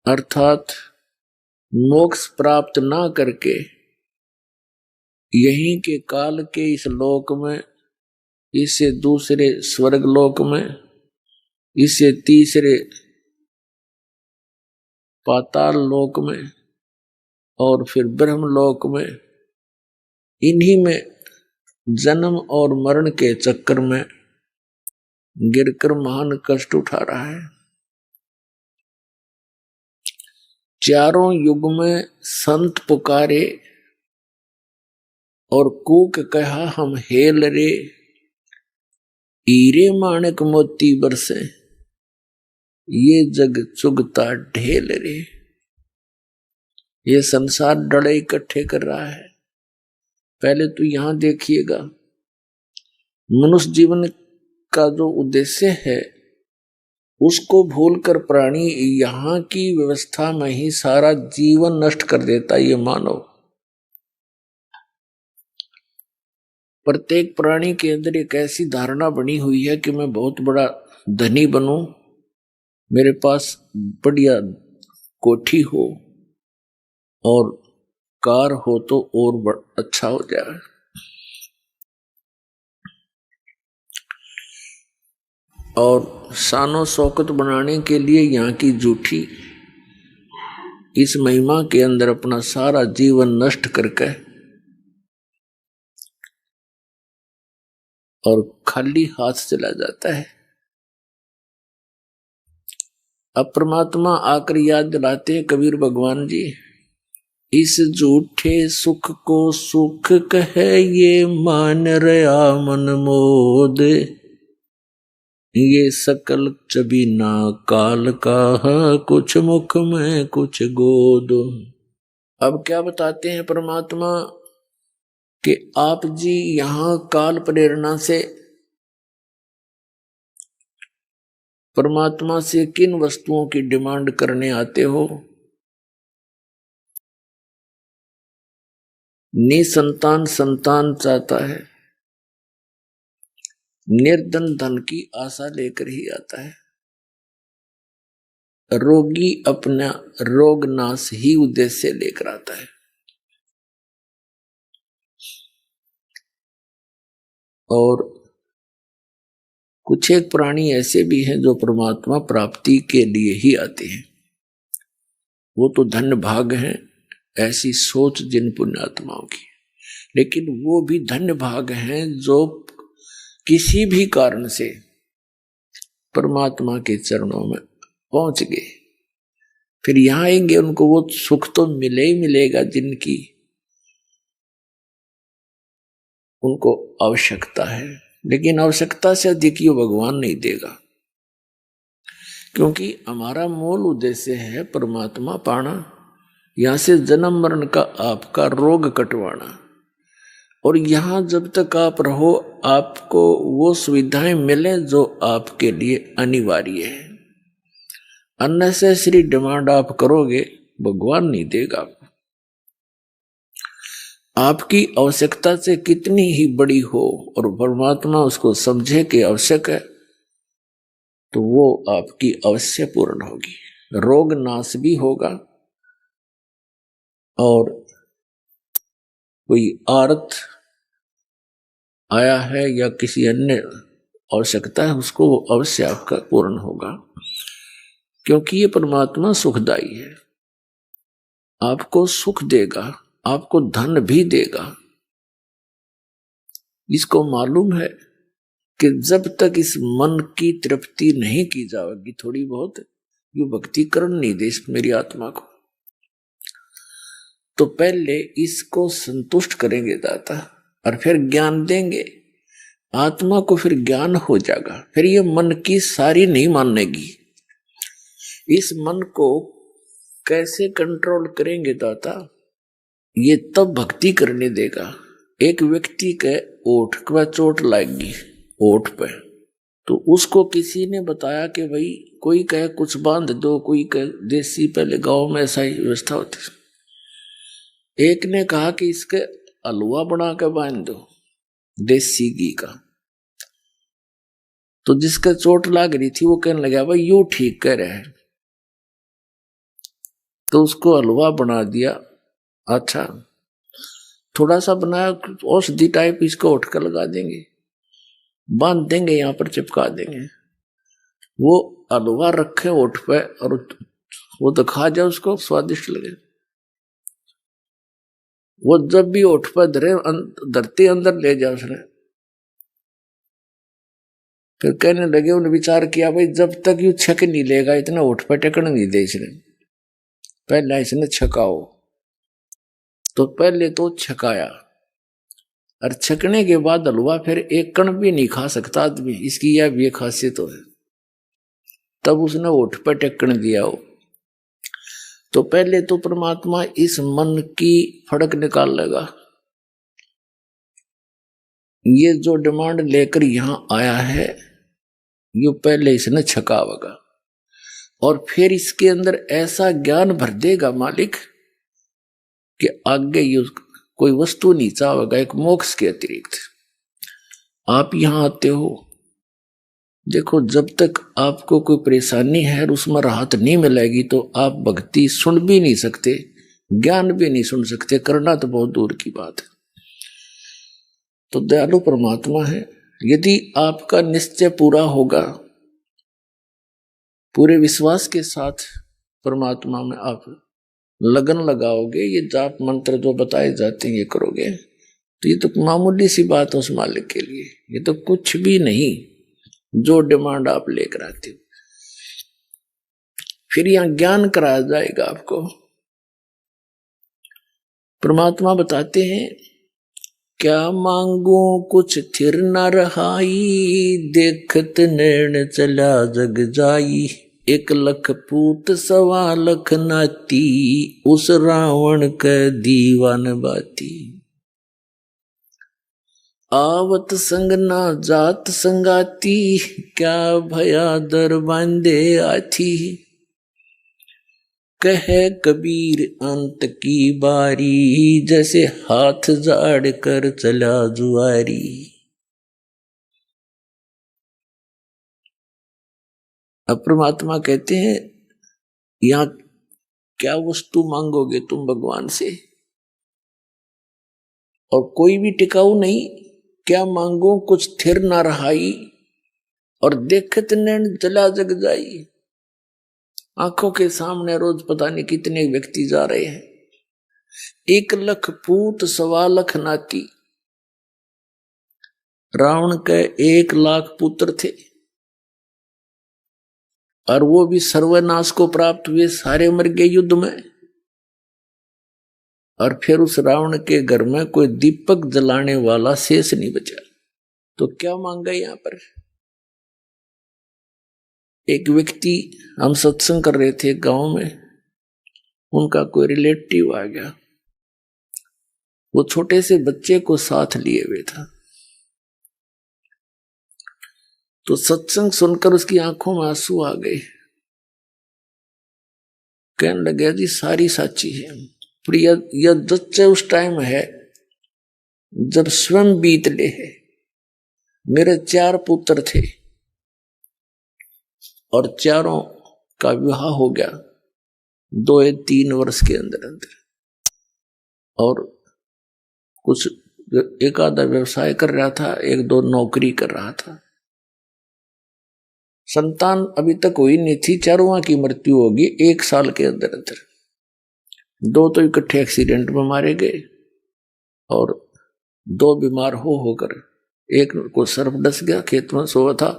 अर्थात मोक्ष प्राप्त ना करके यहीं के काल के इस लोक में, इससे दूसरे स्वर्ग लोक में, इससे तीसरे पाताल लोक में और फिर ब्रह्म लोक में, इन्हीं में जन्म और मरण के चक्कर में गिरकर महान कष्ट उठा रहा है। चारों युग में संत पुकारे और कूक कहा हम हेल रे, हीरे माणक मोती बरसे, ये जग चुगता ढेल रे। ये संसार डड़े इकट्ठे कर रहा है। पहले तो यहां देखिएगा, मनुष्य जीवन का जो उद्देश्य है उसको भूलकर प्राणी यहां की व्यवस्था में ही सारा जीवन नष्ट कर देता है। ये मानव, प्रत्येक प्राणी के अंदर एक ऐसी धारणा बनी हुई है कि मैं बहुत बड़ा धनी बनूं, मेरे पास बढ़िया कोठी हो और कार हो तो और अच्छा हो जाए। और शानो शौकत बनाने के लिए यहाँ की झूठी इस महिमा के अंदर अपना सारा जीवन नष्ट करके और खाली हाथ चला जाता है। अब परमात्मा आकर याद दिलाते हैं कबीर भगवान जी, इस झूठे सुख को सुख कहे ये मान रया मन मोद, ये सकल चबीना काल का कुछ मुख में कुछ गोद। अब क्या बताते हैं परमात्मा कि आप जी यहां काल प्रेरणा से परमात्मा से किन वस्तुओं की डिमांड करने आते हो? निसंतान संतान चाहता है, निर्धन धन की आशा लेकर ही आता है, रोगी अपना रोग नाश ही उद्देश्य लेकर आता है। और कुछ एक प्राणी ऐसे भी हैं जो परमात्मा प्राप्ति के लिए ही आते हैं। वो तो धन्य भाग हैं, ऐसी सोच जिन पुण्यात्माओं की। लेकिन वो भी धन्य भाग हैं जो किसी भी कारण से परमात्मा के चरणों में पहुंच गए, फिर यहां आएंगे उनको वो सुख तो मिले ही मिलेगा जिनकी उनको आवश्यकता है। लेकिन आवश्यकता से अधिक ये भगवान नहीं देगा, क्योंकि हमारा मूल उद्देश्य है परमात्मा पाना, यहां से जन्म मरण का आपका रोग कटवाना। और यहां जब तक आप रहो आपको वो सुविधाएं मिले जो आपके लिए अनिवार्य है। अननेसेसरी डिमांड आप करोगे भगवान नहीं देगा। आपकी आवश्यकता से कितनी ही बड़ी हो और परमात्मा उसको समझे कि आवश्यक है तो वो आपकी अवश्य पूर्ण होगी, रोग नाश भी होगा। और कोई आर्थ आया है या किसी अन्य आवश्यकता है उसको अवश्य आपका पूर्ण होगा, क्योंकि ये परमात्मा सुखदाई है, आपको सुख देगा, आपको धन भी देगा। इसको मालूम है कि जब तक इस मन की तृप्ति नहीं की जाएगी थोड़ी बहुत, ये भक्ति करण नहीं दे मेरी आत्मा को, तो पहले इसको संतुष्ट करेंगे दाता और फिर ज्ञान देंगे। आत्मा को फिर ज्ञान हो जाएगा, फिर ये मन की सारी नहीं मानेगी। इस मन को कैसे कंट्रोल करेंगे दाता? ये तब भक्ति करने देगा। एक व्यक्ति के ओठ पर चोट लगेगी, ओठ पे, तो उसको किसी ने बताया कि भाई कोई कहे कुछ बांध दो, कोई कहे देसी, पहले गांव में ऐसा ही व्यवस्था होती। एक ने कहा कि इसके हलवा बना के बांध दो देसी घी का। तो जिसका चोट लग रही थी वो कहने लगा भाई यू ठीक कह रहे हैं, तो उसको हलवा बना दिया। अच्छा थोड़ा सा बनाया, औषधि टाइप, इसको उठ कर लगा देंगे, बांध देंगे, यहां पर चिपका देंगे। वो हलवा रखे ओठ पे और वो तो खा जाए उसको स्वादिष्ट लगे। वो जब भी ओठ पर धरती अंदर ले जाए उसने, फिर कहने लगे, उन्हें विचार किया भाई जब तक यू छक नहीं लेगा इतना ओठ पर टेकन नहीं दे इसने, पहला इसने छकाओ, तो पहले तो छकाया, और छकने के बाद हलवा फिर एक कण भी नहीं खा सकता आदमी, इसकी यह भी खासियत तो है। तब उसने होठ पर टेकन दिया हो। तो पहले तो परमात्मा इस मन की फड़क निकाल लेगा। ये जो डिमांड लेकर यहां आया है, ये पहले इसने छकावेगा, और फिर इसके अंदर ऐसा ज्ञान भर देगा मालिक कि आगे ये कोई वस्तु नहीं चाहेगा एक मोक्ष के अतिरिक्त। आप यहां आते हो, देखो जब तक आपको कोई परेशानी है और उसमें राहत नहीं मिलेगी तो आप भक्ति सुन भी नहीं सकते, ज्ञान भी नहीं सुन सकते, करना तो बहुत दूर की बात है। तो दयालु परमात्मा है, यदि आपका निश्चय पूरा होगा, पूरे विश्वास के साथ परमात्मा में आप लगन लगाओगे, ये जाप मंत्र जो बताए जाते हैं ये करोगे, तो ये तो मामूली सी बात है उस मालिक के लिए, ये तो कुछ भी नहीं जो डिमांड आप लेकर आते हो। फिर यहां ज्ञान कराया जाएगा आपको। परमात्मा बताते हैं, क्या मांगू कुछ थिर न रहाई, देखत नैन चला जग जाई, 1 लाख पूत 1.25 लाख नाती, उस रावण के दीवान बाती, आवत संग ना जात संगाती, क्या भया दर बांधे आथी, कहे कबीर अंत की बारी, जैसे हाथ जाड़ कर चला जुआरी। अब परमात्मा कहते हैं, यहां क्या वस्तु मांगोगे तुम भगवान से, और कोई भी टिकाऊ नहीं। क्या मांगो कुछ थिर ना रहाई, और देखत नैन चला जग जाई। आंखों के सामने रोज पता नहीं कितने व्यक्ति जा रहे हैं। 1 लाख पूत 1.25 लाख नाती, रावण के 1 लाख पुत्र थे, और वो भी सर्वनाश को प्राप्त हुए, सारे मर गए युद्ध में। और फिर उस रावण के घर में कोई दीपक जलाने वाला शेष नहीं बचा। तो क्या मांगा यहां पर? एक व्यक्ति, हम सत्संग कर रहे थे गांव में, उनका कोई रिलेटिव आ गया, वो छोटे से बच्चे को साथ लिए हुए था। तो सत्संग सुनकर उसकी आंखों में आंसू आ गए। कहने लगे जी सारी साची है, पर यह सच्चे उस टाइम है जब स्वयं बीत ले है। मेरे 4 पुत्र थे और चारों का विवाह हो गया 2 या 3 वर्ष के अंदर अंदर, और कुछ एक आधा व्यवसाय कर रहा था, 1-2 नौकरी कर रहा था। संतान अभी तक हुई नहीं थी, चारों की मृत्यु होगी 1 साल के अंदर अंदर। 2 तो इकट्ठे एक्सीडेंट में मारे गए, और 2 बीमार होकर, एक को सर्प डस गया, खेत में सोया था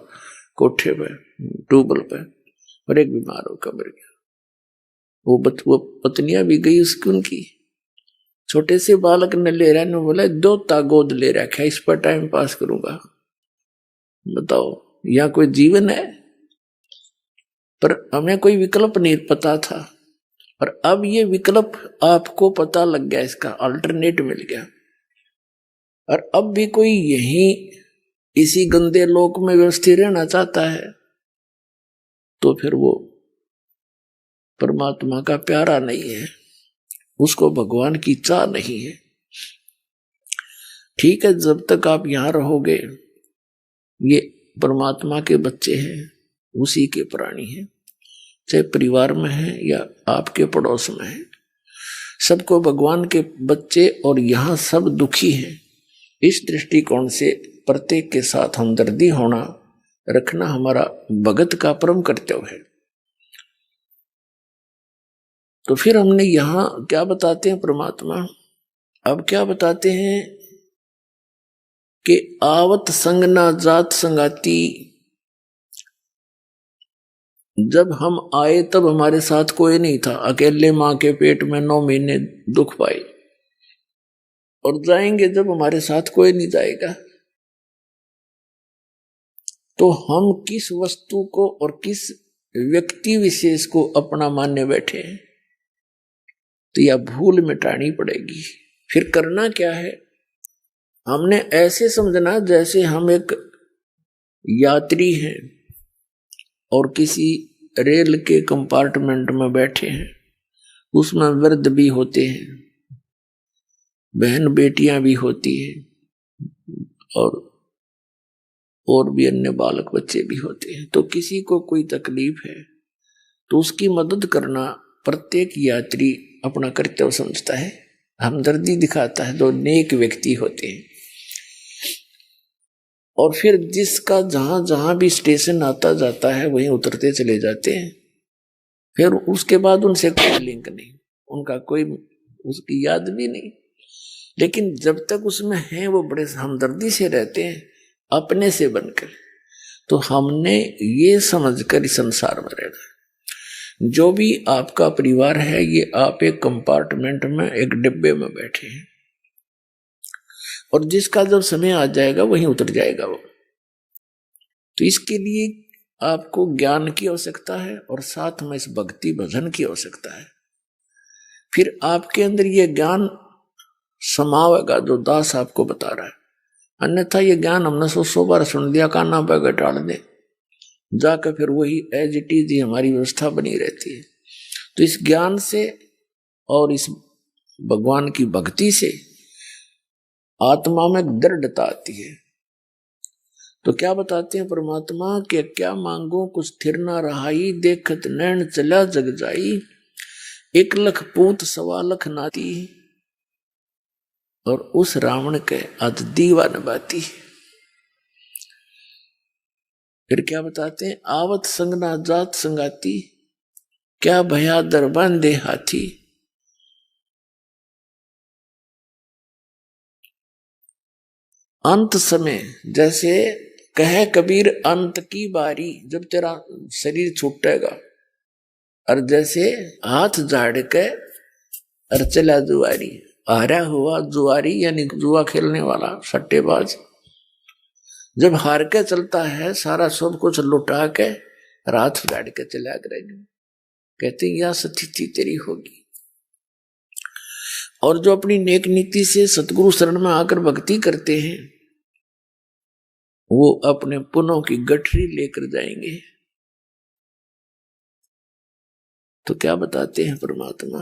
कोठे पे ट्यूबवेल पे, और एक बीमार होकर मर गया। वो पत्नियां भी गई उसकी, उनकी। छोटे से बालक ने ले रहा, ने बोला 2 गोद ले रखा, इस पर टाइम पास करूंगा। बताओ यहाँ कोई जीवन है? पर हमें कोई विकल्प नहीं पता था, और अब ये विकल्प आपको पता लग गया, इसका अल्टरनेट मिल गया। और अब भी कोई यही इसी गंदे लोक में व्यवस्थित रहना चाहता है, तो फिर वो परमात्मा का प्यारा नहीं है, उसको भगवान की चाह नहीं है। ठीक है, जब तक आप यहां रहोगे, ये परमात्मा के बच्चे हैं, उसी के प्राणी हैं, चाहे परिवार में है या आपके पड़ोस में है, सबको भगवान के बच्चे, और यहां सब दुखी हैं। इस दृष्टिकोण से प्रत्येक के साथ हमदर्दी होना रखना हमारा भगत का परम कर्तव्य है। तो फिर हमने यहां क्या बताते हैं परमात्मा, अब क्या बताते हैं कि आवत संग ना जात संगाती, जब हम आए तब हमारे साथ कोई नहीं था, अकेले मां के पेट में 9 महीने दुख पाए, और जाएंगे जब हमारे साथ कोई नहीं जाएगा। तो हम किस वस्तु को और किस व्यक्ति विशेष को अपना मानने बैठे हैं, तो यह भूल मिटानी पड़ेगी। फिर करना क्या है, हमने ऐसे समझना जैसे हम एक यात्री हैं और किसी रेल के कंपार्टमेंट में बैठे हैं, उसमें वृद्ध भी होते हैं, बहन बेटियां भी होती हैं, और भी अन्य बालक बच्चे भी होते हैं। तो किसी को कोई तकलीफ है तो उसकी मदद करना प्रत्येक यात्री अपना कर्तव्य समझता है, हमदर्दी दिखाता है, जो नेक व्यक्ति होते हैं। और फिर जिसका जहां जहां भी स्टेशन आता जाता है वहीं उतरते चले जाते हैं। फिर उसके बाद उनसे कोई लिंक नहीं, उनका कोई उसकी याद भी नहीं, लेकिन जब तक उसमें है वो बड़े हमदर्दी से रहते हैं अपने से बनकर। तो हमने ये समझकर इस संसार में रहना, जो भी आपका परिवार है ये आप एक कंपार्टमेंट में एक डिब्बे में बैठे हैं, और जिसका जब समय आ जाएगा वहीं उतर जाएगा वो। तो इसके लिए आपको ज्ञान की आवश्यकता है और साथ में इस भक्ति भजन की आवश्यकता है। फिर आपके अंदर ये ज्ञान समावेगा जो दास आपको बता रहा है। अन्यथा ये ज्ञान हमने 100 बार सुन लिया, काना पे घटाड़ दे जाकर, फिर वही एज इट इज ही हमारी व्यवस्था बनी रहती है। तो इस ज्ञान से और इस भगवान की भक्ति से आत्मा में दृढ़ता आती है। तो क्या बताते हैं परमात्मा के, क्या मांगो कुछ स्थिर ना रहाई, देखत नैन चला जग जाई, 1 लाख पूत 1.25 लाख नाती, और उस रावण के आज दीवा नबाती। फिर क्या बताते हैं, आवत संगना जात संगाती, क्या भया दरबान दे हाथी। अंत समय जैसे कहे कबीर अंत की बारी, जब तेरा शरीर छूटेगा, और जैसे हाथ झाड़ के और चला जुआरी, हारा हुआ जुआरी यानी जुआ खेलने वाला सट्टेबाज, जब हार के चलता है सारा सब कुछ लुटा के रात गाड़ के चला करेगा, कहते हैं यह स्थिति तेरी होगी। और जो अपनी नेक नीति से सतगुरु शरण में आकर भक्ति करते हैं वो अपने पुनों की गठरी लेकर जाएंगे। तो क्या बताते हैं परमात्मा,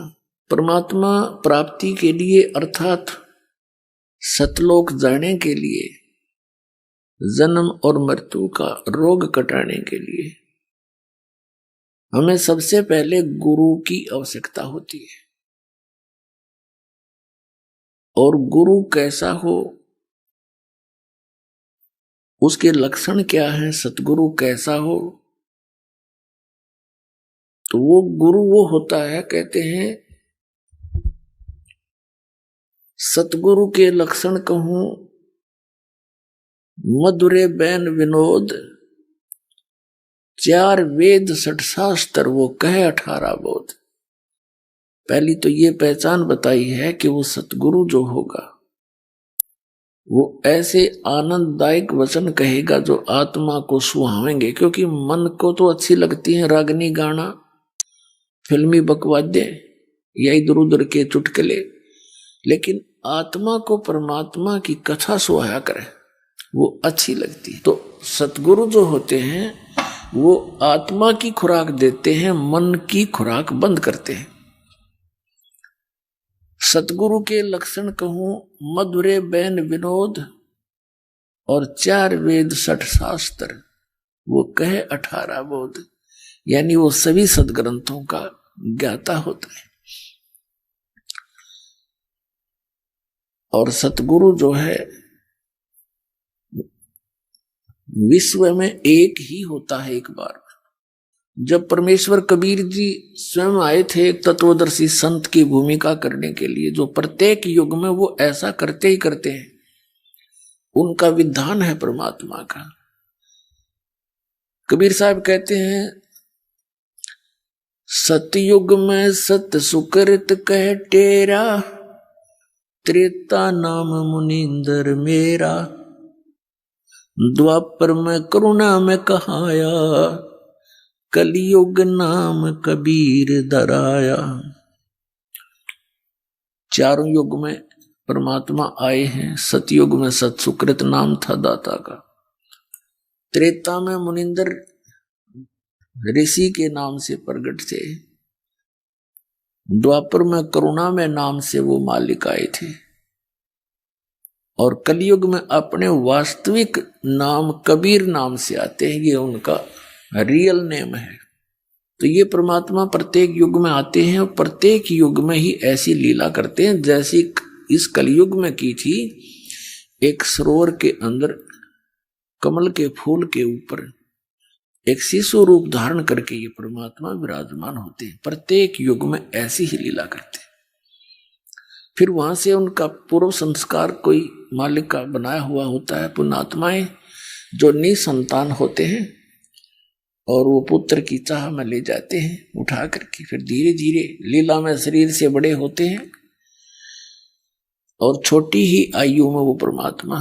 परमात्मा प्राप्ति के लिए अर्थात सतलोक जाने के लिए, जन्म और मृत्यु का रोग कटाने के लिए हमें सबसे पहले गुरु की आवश्यकता होती है। और गुरु कैसा हो, उसके लक्षण क्या है, सतगुरु कैसा हो, तो वो गुरु वो होता है, कहते हैं सतगुरु के लक्षण कहूं, मधुरे बैन विनोद, 4 वेद 6 शास्त्र वो कहे 18 बोध। पहली तो ये पहचान बताई है कि वो सतगुरु जो होगा वो ऐसे आनंददायक वचन कहेगा जो आत्मा को सुहावेंगे, क्योंकि मन को तो अच्छी लगती है रागनी गाना, फिल्मी बकवाद्य या इधर उधर के चुटकुले, लेकिन आत्मा को परमात्मा की कथा सुहाया करे वो अच्छी लगती है। तो सतगुरु जो होते हैं वो आत्मा की खुराक देते हैं, मन की खुराक बंद करते हैं। सतगुरु के लक्षण कहूं, मधुरे बैन विनोद, और 4 वेद 6 शास्त्र वो कहे 18 बोध, यानी वो सभी सदग्रंथों का ज्ञाता होता है। और सतगुरु जो है विश्व में एक ही होता है। एक बार जब परमेश्वर कबीर जी स्वयं आए थे एक तत्वदर्शी संत की भूमिका करने के लिए, जो प्रत्येक युग में वो ऐसा करते ही करते हैं, उनका विधान है परमात्मा का। कबीर साहब कहते हैं सतयुग में सत सुकृत कह टेरा, त्रेता नाम मुनिंदर मेरा, द्वापर में करुणा में कहाया, कलयुग नाम कबीर दराया। चारों युग में परमात्मा आए हैं। सतयुग में सत सुकृत नाम था दाता का, त्रेता में मुनिंदर ऋषि के नाम से प्रकट थे, द्वापर में करुणा में नाम से वो मालिक आए थे, और कलयुग में अपने वास्तविक नाम कबीर नाम से आते हैं। ये उनका रियल नेम है। तो ये परमात्मा प्रत्येक युग में आते हैं और प्रत्येक युग में ही ऐसी लीला करते हैं जैसी इस कलयुग में की थी। एक सरोवर के अंदर कमल के फूल के ऊपर एक शिशु रूप धारण करके ये परमात्मा विराजमान होते हैं। प्रत्येक युग में ऐसी ही लीला करते हैं। फिर वहां से उनका पूर्व संस्कार कोई मालिक का बनाया हुआ होता है। पुण्यात्माएं जो निसंतान होते हैं और वो पुत्र की चाह में ले जाते हैं उठा करके, फिर धीरे धीरे लीला में शरीर से बड़े होते हैं और छोटी ही आयु में वो परमात्मा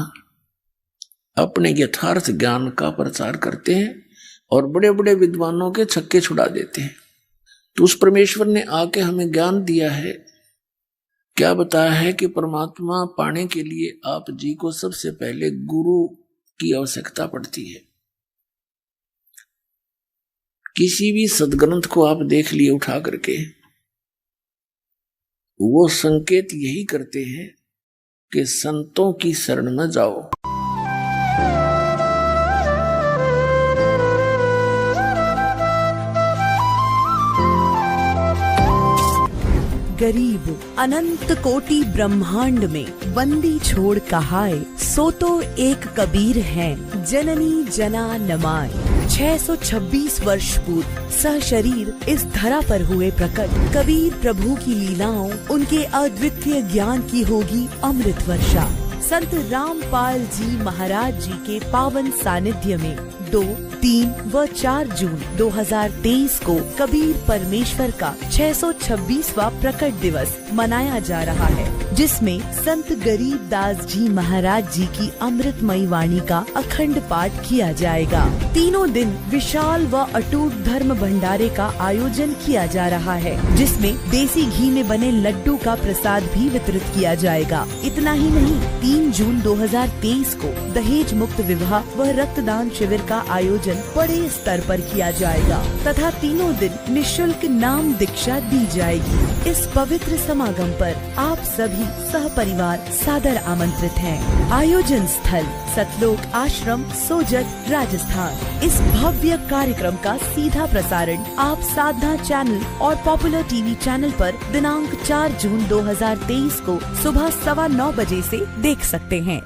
अपने यथार्थ ज्ञान का प्रचार करते हैं और बड़े बड़े विद्वानों के छक्के छुड़ा देते हैं। तो उस परमेश्वर ने आके हमें ज्ञान दिया है, क्या बताया है कि परमात्मा पाने के लिए आप जी को सबसे पहले गुरु की आवश्यकता पड़ती है। किसी भी सदग्रंथ को आप देख लिए उठा करके, वो संकेत यही करते हैं कि संतों की शरण में जाओ। गरीब अनंत कोटि ब्रह्मांड में बंदी छोड़ कहाए, सो तो एक कबीर हैं जननी जना नमाय। 626 वर्ष पूर्व सशरीर इस धरा पर हुए प्रकट। कबीर प्रभु की लीलाओं, उनके अद्वितीय ज्ञान की होगी अमृत वर्षा। संत रामपाल जी महाराज जी के पावन सानिध्य में 2, 3 व 4 जून 2023 को कबीर परमेश्वर का 626वां प्रकट दिवस मनाया जा रहा है, जिसमें संत गरीब दास जी महाराज जी की अमृतमयी वाणी का अखंड पाठ किया जाएगा। तीनों दिन विशाल व अटूट धर्म भंडारे का आयोजन किया जा रहा है, जिसमें देसी घी में बने लड्डू का प्रसाद भी वितरित किया जाएगा। इतना ही नहीं, 3 जून 2023 को दहेज मुक्त विवाह व रक्तदान शिविर का आयोजन बड़े स्तर पर किया जाएगा तथा तीनों दिन निःशुल्क नाम दीक्षा दी जाएगी। इस पवित्र समागम पर आप सभी सहपरिवार सादर आमंत्रित हैं। आयोजन स्थल सतलोक आश्रम, सोजत, राजस्थान। इस भव्य कार्यक्रम का सीधा प्रसारण आप साधना चैनल और पॉपुलर टीवी चैनल पर दिनांक 4 जून 2023 को सुबह 9:15 बजे से देख सकते हैं।